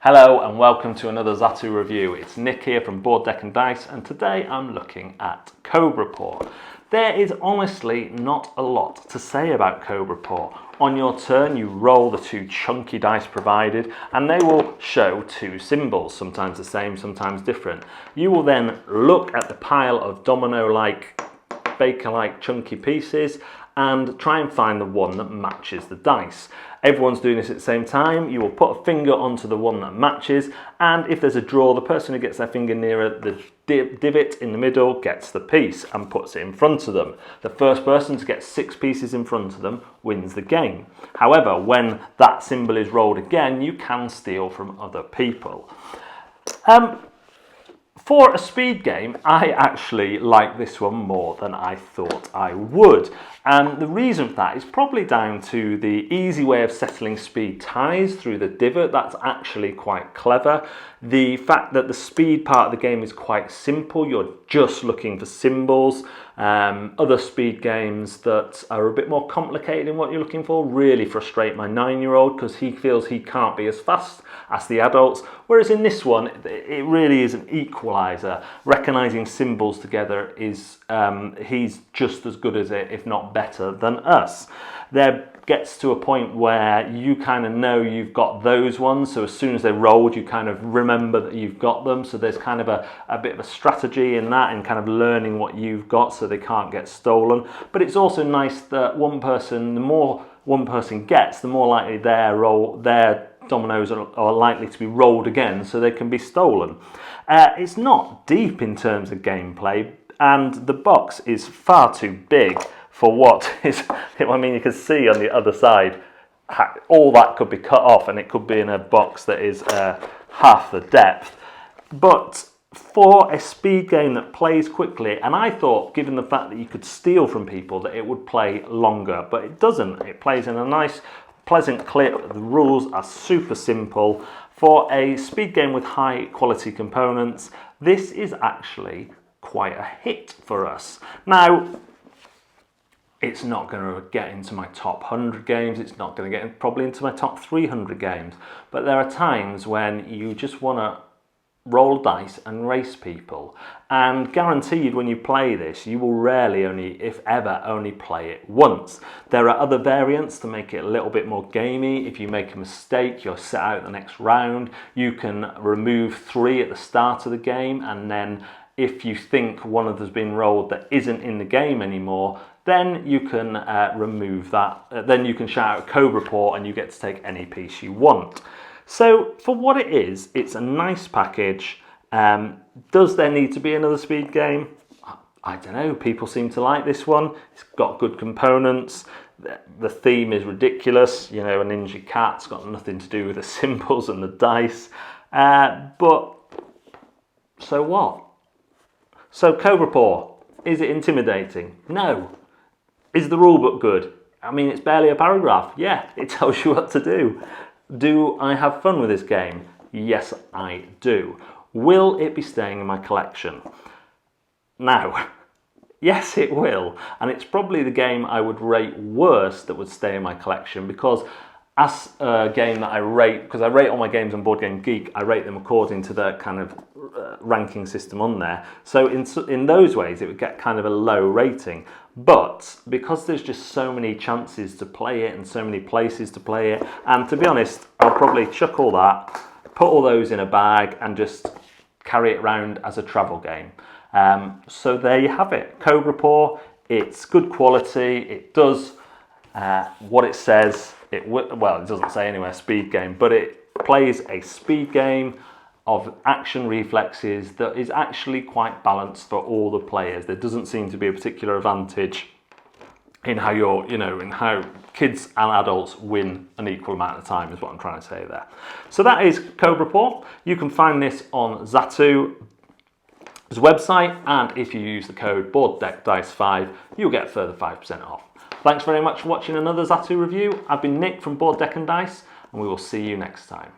Hello and welcome to another Xatu review. It's Nick here from Board Deck and Dice, and today I'm looking at Cobra Paw. There is honestly not a lot to say about Cobra Paw. On your turn you roll the two chunky dice provided and they will show two symbols, sometimes the same, sometimes different. You will then look at the pile of domino-like, baker-like chunky pieces and try and find the one that matches the dice. Everyone's doing this at the same time. You will put a finger onto the one that matches, and if there's a draw, the person who gets their finger nearer the divot in the middle gets the piece and puts it in front of them. The first person to get 6 pieces in front of them wins the game. However, when that symbol is rolled again, you can steal from other people. For a speed game, I actually like this one more than I thought I would. And the reason for that is probably down to the easy way of settling speed ties through the divot. That's actually quite clever. The fact that the speed part of the game is quite simple. You're just looking for symbols. Other speed games that are a bit more complicated in what you're looking for really frustrate my 9-year-old because he feels he can't be as fast as the adults. Whereas in this one, it really is an equalizer. Recognizing symbols together is, he's just as good as it, if not better than us. There gets to a point where you kind of know you've got those ones, so as soon as they're rolled you kind of remember that you've got them, so there's kind of a bit of a strategy in that and kind of learning what you've got so they can't get stolen. But it's also nice that the more one person gets, the more likely their dominoes are likely to be rolled again so they can be stolen. It's not deep in terms of gameplay, and the box is far too big for what is, I mean, you can see on the other side, all that could be cut off and it could be in a box that is half the depth. But for a speed game that plays quickly, and I thought, given the fact that you could steal from people, that it would play longer, but it doesn't. It plays in a nice, pleasant clip. The rules are super simple. For a speed game with high quality components, this is actually quite a hit for us. Now, it's not going to get into my top 100 games, it's not going to get probably into my top 300 games, but there are times when you just want to roll dice and race people, and guaranteed when you play this you will rarely, only if ever, only play it once. There are other variants to make it a little bit more gamey. If you make a mistake, you're set out the next round. You can remove 3 at the start of the game, and then if you think one of them's been rolled that isn't in the game anymore, then you can remove that. Then you can shout out Cobra Paw and you get to take any piece you want. So for what it is, it's a nice package. Does there need to be another speed game? I don't know. People seem to like this one. It's got good components. The theme is ridiculous. You know, a ninja cat's got nothing to do with the symbols and the dice. But so what? So Cobra Paw, is it intimidating? No. Is the rulebook good? I mean, it's barely a paragraph. Yeah, it tells you what to do. Do I have fun with this game? Yes, I do. Will it be staying in my collection? Now, yes, it will. And it's probably the game I would rate worst that would stay in my collection, because as a game that I rate, because I rate all my games on Board Game Geek, I rate them according to the kind of ranking system on there. So in those ways, it would get kind of a low rating. But because there's just so many chances to play it and so many places to play it, and to be honest, I'll probably chuck all that, put all those in a bag and just carry it around as a travel game. So there you have it. Cobra Paw, it's good quality, it does what it says. Well, it doesn't say anywhere speed game, but it plays a speed game of action reflexes that is actually quite balanced for all the players. There doesn't seem to be a particular advantage in how in how kids and adults win an equal amount of time, is what I'm trying to say there. So that is Cobra Paw. You can find this on Xatu's website, and if you use the code BoardDeckDice5, you'll get a further 5% off. Thanks very much for watching another Xatu review. I've been Nick from Board Deck and Dice, and we will see you next time.